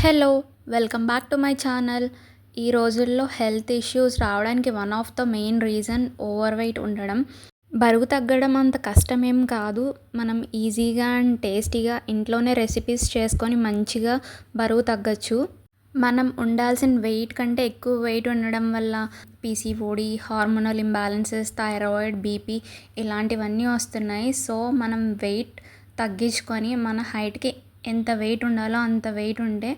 Hello! Welcome back to my channel. ఈ రోజుల్లో health issues రావడానికి one of the main reason over weight ఉండడం. బరువు తగ్గడం అంత కష్టమేం కాదు. మనం ఈజీగా అండ్ టేస్టీగా ఇంట్లోనే రెసిపీస్ చేసుకొని మంచిగా బరువు తగ్గొచ్చు. మనం ఉండాల్సిన వెయిట్ కంటే ఎక్కువ వెయిట్ ఉండడం వల్ల PCOD, hormonal imbalances, thyroid, BP ఇలాంటివన్నీ వస్తున్నాయి. సో, మనం వెయిట్ తగ్గించుకొని మన హైట్‌కి ఎంత వెయిట్ ఉండాలో అంత వెయిట్ ఉంటే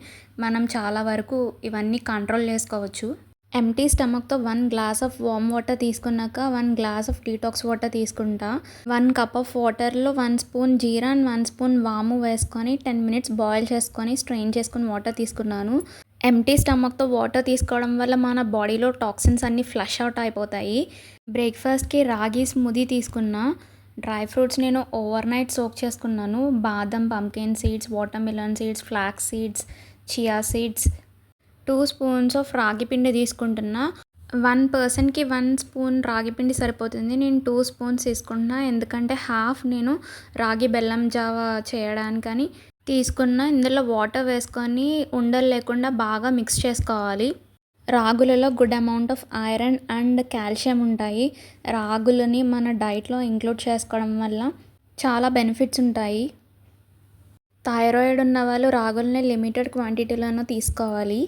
మనం చాలా వరకు ఇవన్నీ కంట్రోల్ చేసుకోవచ్చు. ఎంప్టీ స్టమక్‌తో 1 గ్లాస్ ఆఫ్ వార్మ్ వాటర్ తీసుకున్నాక 1 గ్లాస్ ఆఫ్ డీటాక్స్ వాటర్ తీసుకుంటా. 1 కప్ ఆఫ్ వాటర్‌లో 1 స్పూన్ జీరా అండ్ 1 స్పూన్ వాము వేసుకొని 10 మినిట్స్ బాయిల్ చేసుకొని స్ట్రెయిన్ చేసుకొని వాటర్ తీసుకున్నాను. ఎంప్టీ స్టమక్‌తో వాటర్ తీసుకోవడం వల్ల మన బాడీలో టాక్సిన్స్ అన్నీ ఫ్లష్ అవుట్ అయిపోతాయి. బ్రేక్‌ఫాస్ట్‌కి రాగి స్మూదీ తీసుకున్నా. డ్రై ఫ్రూట్స్ నేను ఓవర్ నైట్ సోక్ చేసుకున్నాను. బాదం, pumpkin seeds, water melon seeds, flax seeds, chia seeds. 2 spoons of రాగి పిండి తీసుకుంటున్నా. 1 పర్సన్‌కి 1 స్పూన్ రాగి పిండి సరిపోతుంది. నేను 2 స్పూన్స్ తీసుకుంటున్నా. ఎందుకంటే హాఫ్ నేను రాగి బెల్లం జావా చేయడానికని తీసుకున్నా. ఇందులో వాటర్ వేసుకొని ఉండలు లేకుండా బాగా మిక్స్ చేసుకోవాలి. రాగులలో good amount of iron and calcium ఉంటాయి. రాగులని మన డైట్‌లో ఇంక్లూడ్ చేసుకోవడం వల్ల చాలా బెనిఫిట్స్ ఉంటాయి. థైరాయిడ్ ఉన్నవాళ్ళు రాగులని లిమిటెడ్ క్వాంటిటీలోనే తీసుకోవాలి.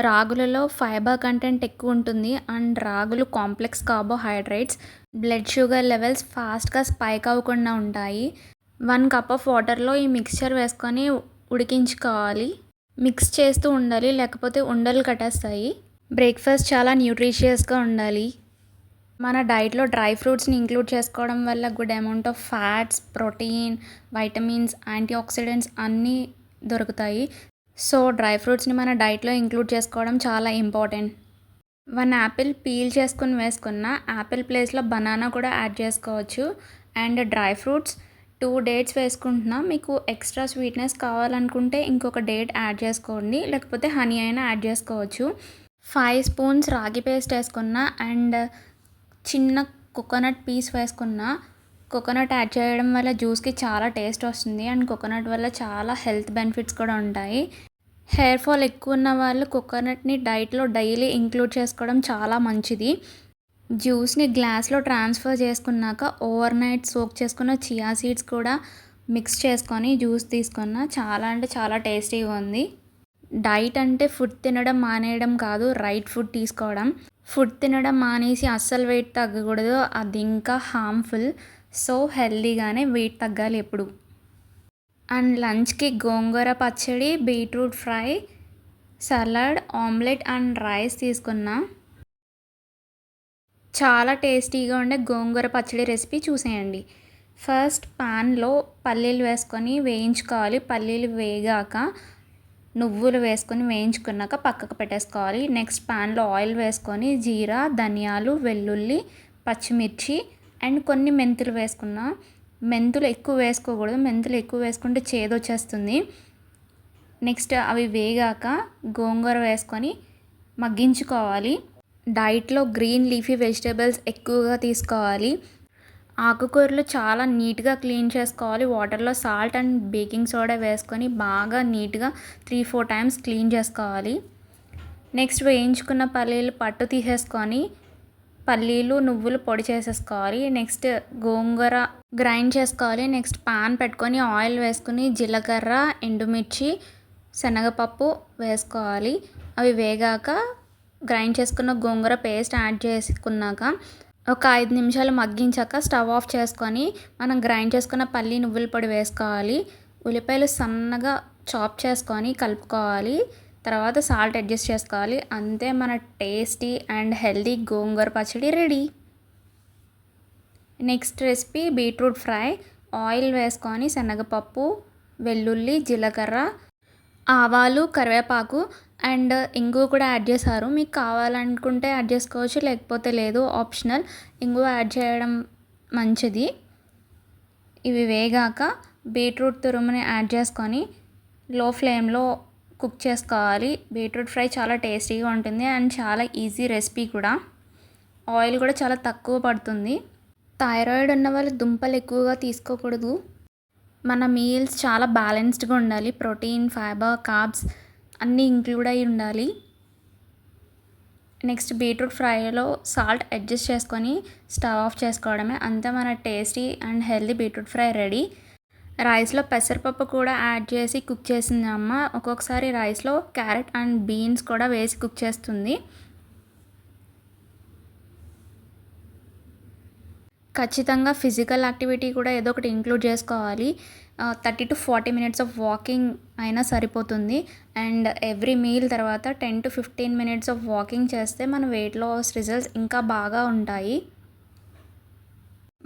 రాగులలో ఫైబర్ కంటెంట్ ఎక్కువ ఉంటుంది అండ్ రాగులు complex carbohydrates. Blood sugar levels ఫాస్ట్‌గా స్పైక్ అవ్వకుండా ఉంటాయి. 1 కప్ ఆఫ్ వాటర్‌లో ఈ మిక్స్చర్ వేసుకొని ఉడికించుకోవాలి. మిక్స్ చేస్తూ ఉండాలి, లేకపోతే ఉండలు కట్టేస్తాయి. బ్రేక్‌ఫాస్ట్ చాలా న్యూట్రిషియస్‌గా ఉండాలి. మన డైట్‌లో డ్రై ఫ్రూట్స్‌ని ఇంక్లూడ్ చేసుకోవడం వల్ల good amount of fats, protein, vitamins, antioxidants అన్నీ దొరుకుతాయి. సో, డ్రై ఫ్రూట్స్‌ని మన డైట్‌లో ఇంక్లూడ్ చేసుకోవడం చాలా ఇంపార్టెంట్. 1 యాపిల్ పీల్ చేసుకొని వేసుకున్న. యాపిల్ ప్లేస్‌లో బనానా కూడా యాడ్ చేసుకోవచ్చు. అండ్ డ్రై ఫ్రూట్స్ 2 డేట్స్ వేసుకుంటున్నా. మీకు ఎక్స్ట్రా స్వీట్‌నెస్ కావాలనుకుంటే ఇంకొక డేట్ యాడ్ చేసుకోండి. లేకపోతే హనీ అయినా యాడ్ చేసుకోవచ్చు. 5 స్పూన్స్ రాగి పేస్ట్ వేసుకున్నా అండ్ చిన్న కోకోనట్ పీస్ వేసుకున్నా. కోకోనట్ యాడ్ చేయడం వల్ల జ్యూస్‌కి చాలా టేస్ట్ వస్తుంది అండ్ కోకోనట్ వల్ల చాలా హెల్త్ బెనిఫిట్స్ కూడా ఉంటాయి. హెయిర్ ఫాల్ ఎక్కువ ఉన్న వాళ్ళు కోకోనట్‌ని డైట్‌లో డైలీ ఇంక్లూడ్ చేసుకోవడం చాలా మంచిది. జ్యూస్‌ని గ్లాస్‌లో ట్రాన్స్‌ఫర్ చేసుకున్నాక ఓవర్ నైట్ సోక్ చేసుకున్న చియా సీడ్స్ కూడా మిక్స్ చేసుకొని జ్యూస్ తీసుకున్నా. చాలా అంటే చాలా టేస్టీగా ఉంది. డైట్ అంటే ఫుడ్ తినడం మానేయడం కాదు, రైట్ ఫుడ్ తీసుకోవడం. ఫుడ్ తినడం మానేసి అస్సలు వెయిట్ తగ్గకూడదు. అది ఇంకా హార్మ్ఫుల్. సో, హెల్తీగానే వెయిట్ తగ్గాలి ఎప్పుడు. అండ్ లంచ్‌కి గోంగూర పచ్చడి, beetroot fry, salad, omelette and rice తీసుకున్నా. చాలా టేస్టీగా ఉండే గోంగూర పచ్చడి రెసిపీ చూసేయండి. ఫస్ట్ పాన్‌లో పల్లీలు వేసుకొని వేయించుకోవాలి. పల్లీలు వేగాక నువ్వులు వేసుకొని వేయించుకున్నాక పక్కకు పెట్టేసుకోవాలి. నెక్స్ట్ పాన్‌లో ఆయిల్ వేసుకొని జీరా, ధనియాలు, వెల్లుల్లి, పచ్చిమిర్చి అండ్ కొన్ని మెంతులు వేసుకున్నా. మెంతులు ఎక్కువ వేసుకోకూడదు. మెంతులు ఎక్కువ వేసుకుంటే చేదొచ్చేస్తుంది. నెక్స్ట్ అవి వేగాక గోంగూర వేసుకొని మగ్గించుకోవాలి. డైట్‌లో గ్రీన్ లీఫీ వెజిటబుల్స్ ఎక్కువగా తీసుకోవాలి. ఆకుకూరలు చాలా నీట్‌గా క్లీన్ చేసుకోవాలి. వాటర్‌లో సాల్ట్ అండ్ బేకింగ్ సోడా వేసుకొని బాగా నీట్‌గా 3-4 టైమ్స్ క్లీన్ చేసుకోవాలి. నెక్స్ట్ వేయించుకున్న పల్లీలు పట్టు తీసేసుకొని పల్లీలు, నువ్వులు పొడి చేసేసుకోవాలి. నెక్స్ట్ గోంగూర గ్రైండ్ చేసుకోవాలి. నెక్స్ట్ పాన్ పెట్టుకొని ఆయిల్ వేసుకొని జీలకర్ర, ఎండుమిర్చి, శనగపప్పు వేసుకోవాలి. అవి వేగాక గ్రైండ్ చేసుకున్న గోంగూర పేస్ట్ యాడ్ చేసుకున్నాక ఒక 5 నిమిషాలు మగ్గించాక స్టవ్ ఆఫ్ చేసుకొని మనం గ్రైండ్ చేసుకున్న పల్లి, నువ్వుల పొడి వేసుకోవాలి. ఉల్లిపాయలు సన్నగా చాప్ చేసుకొని కలుపుకోవాలి. తర్వాత సాల్ట్ అడ్జస్ట్ చేసుకోవాలి. అంతే, మన టేస్టీ అండ్ హెల్తీ గోంగూర పచ్చడి ready. Next recipe beetroot fry. Oil వేసుకొని శనగపప్పు, వెల్లుల్లి, జీలకర్ర, ఆవాలు, కరివేపాకు అండ్ ఇంగువ కూడా యాడ్ చేశారు. మీకు కావాలనుకుంటే యాడ్ చేసుకోవచ్చు, లేకపోతే లేదు, ఆప్షనల్. ఇంగువ యాడ్ చేయడం మంచిది. ఇవి వేగాక బీట్రూట్ తురుముని యాడ్ చేసుకొని లో ఫ్లేమ్లో కుక్ చేసుకోవాలి. బీట్రూట్ ఫ్రై చాలా టేస్టీగా ఉంటుంది అండ్ చాలా ఈజీ రెసిపీ కూడా. ఆయిల్ కూడా చాలా తక్కువ పడుతుంది. థైరాయిడ్ ఉన్న వాళ్ళు దుంపలు ఎక్కువగా తీసుకోకూడదు. మన మీల్స్ చాలా బ్యాలెన్స్డ్గా ఉండాలి. ప్రోటీన్, ఫైబర్, కార్బ్స్ అన్నీ ఇంక్లూడ్ అయి ఉండాలి. నెక్స్ట్ బీట్రూట్ ఫ్రైలో సాల్ట్ అడ్జస్ట్ చేసుకొని స్టవ్ ఆఫ్ చేసుకోవడమే. అంతే మన tasty and healthy beetroot fry ready. రైస్లో పెసరపప్పు కూడా యాడ్ చేసి కుక్ చేసింది అమ్మ. ఒక్కొక్కసారి రైస్లో క్యారెట్ అండ్ బీన్స్ కూడా వేసి కుక్ చేస్తుంది. ఖచ్చితంగా ఫిజికల్ యాక్టివిటీ కూడా ఏదో ఒకటి ఇంక్లూడ్ చేసుకోవాలి. 30 to 40 మినిట్స్ ఆఫ్ వాకింగ్ అయినా సరిపోతుంది. అండ్ ఎవ్రీ మీల్ తర్వాత 10 to 15 మినిట్స్ ఆఫ్ వాకింగ్ చేస్తే మన వెయిట్ లాస్ రిజల్ట్స్ ఇంకా బాగా ఉంటాయి.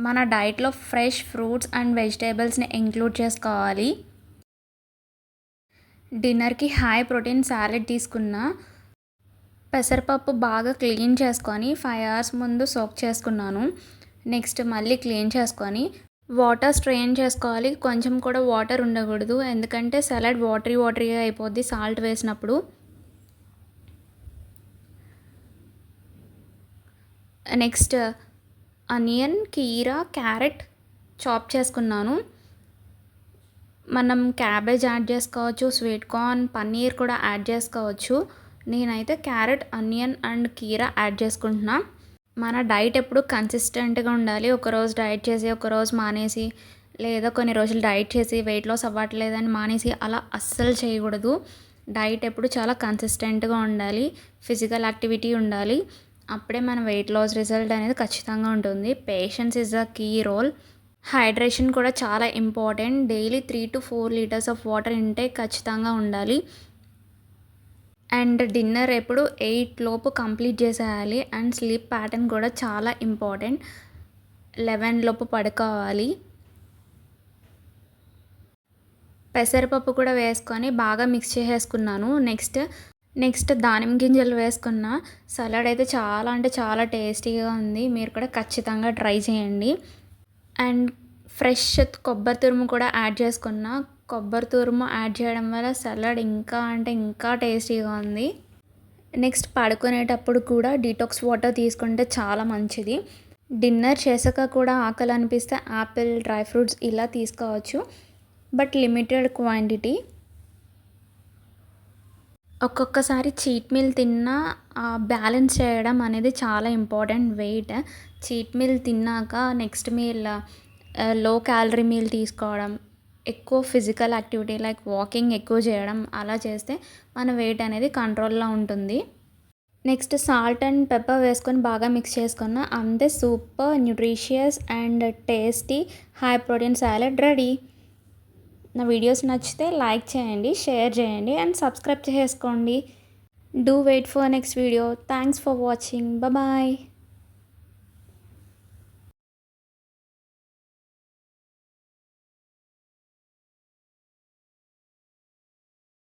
మన డైట్లో ఫ్రెష్ ఫ్రూట్స్ అండ్ వెజిటేబుల్స్ని ఇంక్లూడ్ చేసుకోవాలి. డిన్నర్కి హై ప్రోటీన్ సాలెడ్ తీసుకున్నా. పెసరపప్పు బాగా క్లీన్ చేసుకొని 5 hours ముందు సోక్ చేసుకున్నాను. నెక్స్ట్ మళ్ళీ క్లీన్ చేసుకొని వాటర్ స్ట్రెయిన్ చేసుకోవాలి. కొంచెం కూడా వాటర్ ఉండకూడదు, ఎందుకంటే సలాడ్ వాటరీగా అయిపోద్ది సాల్ట్ వేసినప్పుడు. నెక్స్ట్ ఆనియన్, కీరా, క్యారెట్ చాప్ చేసుకున్నాను. మనం క్యాబేజ్ యాడ్ చేసుకోవచ్చు, స్వీట్ కార్న్, పన్నీర్ కూడా యాడ్ చేసుకోవచ్చు. నేనైతే క్యారెట్, ఆనియన్ అండ్ కీరా యాడ్ చేసుకుంటున్నా. మన డైట్ ఎప్పుడు కన్సిస్టెంట్గా ఉండాలి. ఒకరోజు డైట్ చేసి ఒకరోజు మానేసి, లేదా కొన్ని రోజులు డైట్ చేసి వెయిట్ లాస్ అవ్వట్లేదని మానేసి అలా అస్సలు చేయకూడదు. డైట్ ఎప్పుడు చాలా కన్సిస్టెంట్గా ఉండాలి. ఫిజికల్ యాక్టివిటీ ఉండాలి. అప్పుడే మన వెయిట్ లాస్ రిజల్ట్ అనేది ఖచ్చితంగా ఉంటుంది. Patience is a key role. Hydration కూడా చాలా important. Daily 3 to 4 litres of water intake ఖచ్చితంగా ఉండాలి. అండ్ డిన్నర్ ఎప్పుడు 8 లోపు కంప్లీట్ చేసేయాలి. అండ్ స్లీప్ ప్యాటర్న్ కూడా చాలా ఇంపార్టెంట్. 11 లోపు పడుకోవాలి. పెసరపప్పు కూడా వేసుకొని బాగా మిక్స్ చేసేసుకున్నాను. నెక్స్ట్ దానిమ్మ గింజలు వేసుకున్న. సలాడ్ అయితే చాలా అంటే చాలా టేస్టీగా ఉంది. మీరు కూడా ఖచ్చితంగా ట్రై చేయండి. అండ్ ఫ్రెష్ కొబ్బరి తురుము కూడా యాడ్ చేసుకున్న. కొబ్బరి తురుము యాడ్ చేయడం వల్ల సలాడ్ ఇంకా అంటే ఇంకా టేస్టీగా ఉంది. నెక్స్ట్ పడుకునేటప్పుడు కూడా డీటాక్స్ వాటర్ తీసుకుంటే చాలా మంచిది. డిన్నర్ చేసాక కూడా ఆకలి అనిపిస్తే యాపిల్, డ్రై ఫ్రూట్స్ ఇలా తీసుకోవచ్చు, బట్ లిమిటెడ్ క్వాంటిటీ. ఒక్కొక్కసారి చీట్ మీల్ తిన్నా బ్యాలెన్స్ చేయడం అనేది చాలా ఇంపార్టెంట్. వెయిట్ చీట్ మీల్ తిన్నాక next meal low calorie meal తీసుకోవడం, ఎక్కువ ఫిజికల్ యాక్టివిటీ లైక్ వాకింగ్ ఎక్కువ చేయడం, అలా చేస్తే మన వెయిట్ అనేది కంట్రోల్లో ఉంటుంది. నెక్స్ట్ సాల్ట్ అండ్ పెప్పర్ వేసుకొని బాగా మిక్స్ చేసుకున్న. అంతే, super nutritious and tasty high protein salad ready. నా వీడియోస్ నచ్చితే లైక్ చేయండి, షేర్ చేయండి అండ్ సబ్స్క్రైబ్ చేసుకోండి. Do wait for next video. Thanks for watching. Bye.